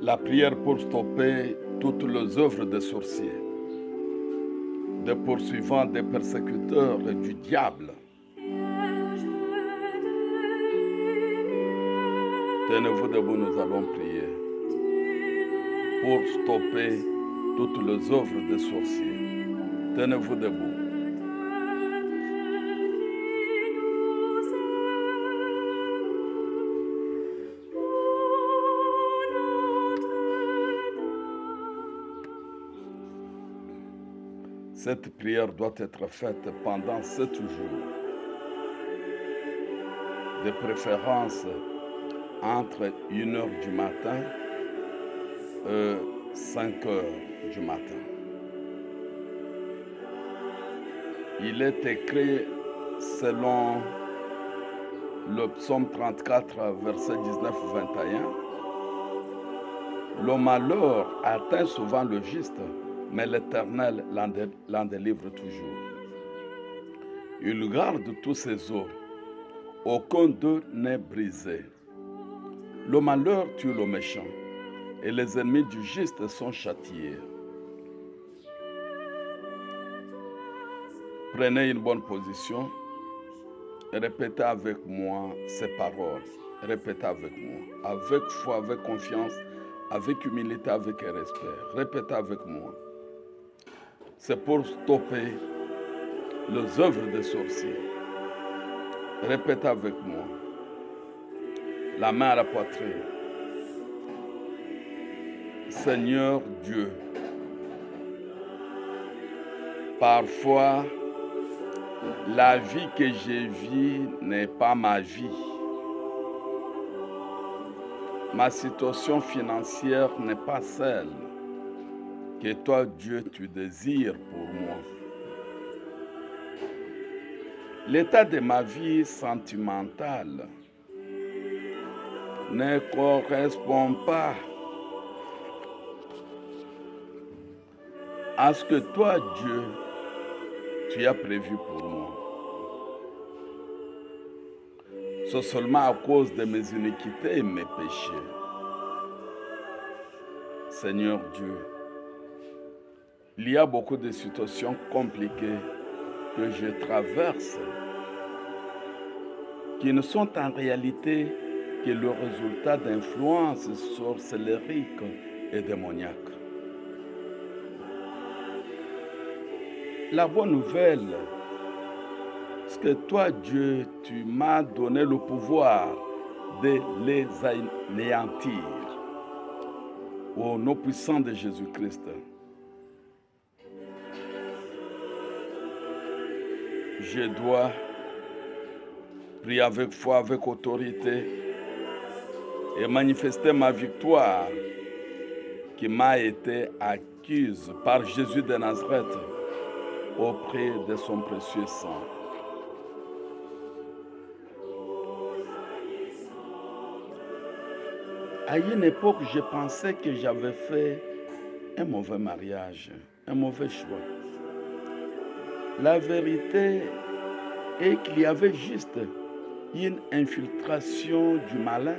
La prière pour stopper toutes les œuvres des sorciers, des poursuivants, des persécuteurs et du diable. Tenez-vous debout, nous allons prier pour stopper toutes les œuvres des sorciers. Tenez-vous debout. Cette prière doit être faite pendant 7 jours, de préférence entre 1h du matin et 5h du matin. Il est écrit selon le psaume 34, verset 19-21, le malheur atteint souvent le juste, mais l'Éternel l'en délivre toujours. Il garde tous ses os, aucun d'eux n'est brisé. Le malheur tue le méchant, et les ennemis du juste sont châtiés. Prenez une bonne position et répétez avec moi ces paroles. Répétez avec moi, avec foi, avec confiance, avec humilité, avec respect. Répétez avec moi. C'est pour stopper les œuvres des sorciers. Répétez avec moi. La main à la poitrine. Seigneur Dieu, parfois, la vie que je vis n'est pas ma vie. Ma situation financière n'est pas celle que toi, Dieu, tu désires pour moi. L'état de ma vie sentimentale ne correspond pas à ce que toi, Dieu, tu as prévu pour moi. C'est seulement à cause de mes iniquités et mes péchés. Seigneur Dieu, il y a beaucoup de situations compliquées que je traverse qui ne sont en réalité que le résultat d'influences sorcellériques et démoniaques. La bonne nouvelle, c'est que toi, Dieu, tu m'as donné le pouvoir de les anéantir. Au nom puissant de Jésus-Christ. Je dois prier avec foi, avec autorité et manifester ma victoire qui m'a été acquise par Jésus de Nazareth auprès de son précieux sang. À une époque, je pensais que j'avais fait un mauvais mariage, un mauvais choix. La vérité est qu'il y avait juste une infiltration du malin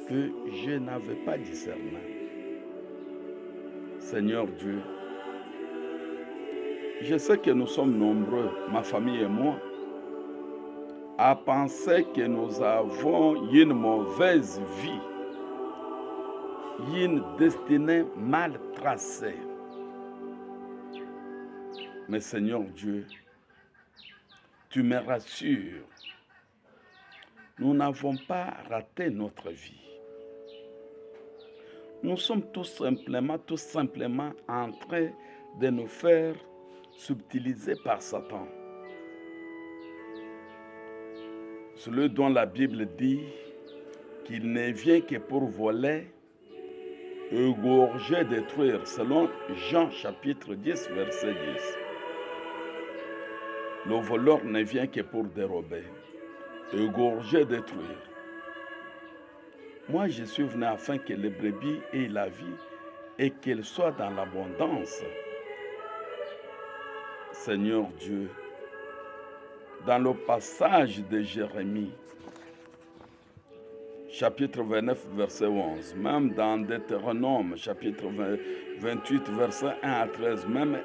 que je n'avais pas discerné. Seigneur Dieu, je sais que nous sommes nombreux, ma famille et moi, à penser que nous avons une mauvaise vie, une destinée mal tracée. Mais Seigneur Dieu, tu me rassures. Nous n'avons pas raté notre vie. Nous sommes tout simplement en train de nous faire subtiliser par Satan. Celui dont la Bible dit qu'il ne vient que pour voler, égorger, détruire, selon Jean chapitre 10, verset 10. Le voleur ne vient que pour dérober, égorger, détruire. Moi, je suis venu afin que les brebis aient la vie et qu'elles soient dans l'abondance. Seigneur Dieu, dans le passage de Jérémie, chapitre 29, verset 11. Même dans Deutéronome, chapitre 28, verset 1 à 13. Même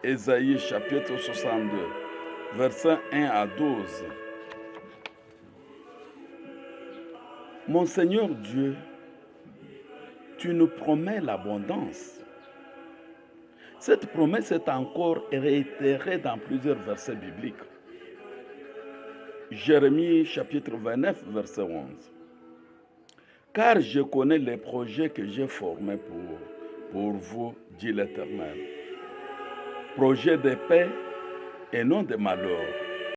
Ésaïe, chapitre 62, verset 1 à 12. Mon Seigneur Dieu, tu nous promets l'abondance. Cette promesse est encore réitérée dans plusieurs versets bibliques. Jérémie chapitre 29, verset 11. Car je connais les projets que j'ai formés pour vous, dit l'Éternel. Projets de paix et non de malheur,